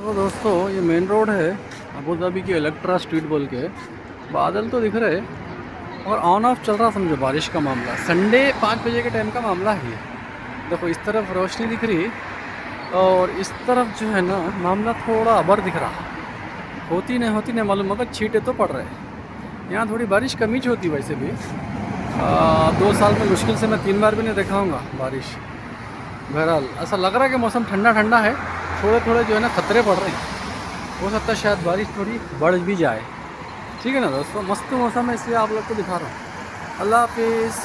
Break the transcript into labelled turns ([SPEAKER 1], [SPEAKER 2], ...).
[SPEAKER 1] तो दोस्तों ये मेन रोड है अबू धाबी की इलेक्ट्रा स्ट्रीट बोल के। बादल तो दिख रहे और ऑन ऑफ चल रहा, समझो बारिश का मामला। संडे 5 बजे के टाइम का मामला है ये। देखो इस तरफ रोशनी दिख रही और इस तरफ जो है ना मामला थोड़ा अबर दिख रहा। होती नहीं मालूम, मगर छींटे तो पड़ रहे। यहाँ थोड़ी बारिश कमी होती वैसे भी। 2 साल में मुश्किल से मैं 3 बार भी नहीं देखा हूँगा बारिश। बहरहाल ऐसा लग रहा है कि मौसम ठंडा ठंडा है। थोड़े थोड़े जो है ना खतरे पड़ रहे हैं। हो सकता है शायद बारिश थोड़ी बढ़ भी जाए। ठीक है ना दोस्तों, मस्त मौसम है इसलिए आप लोग को दिखा रहा हूँ। अल्लाह हाफिज़।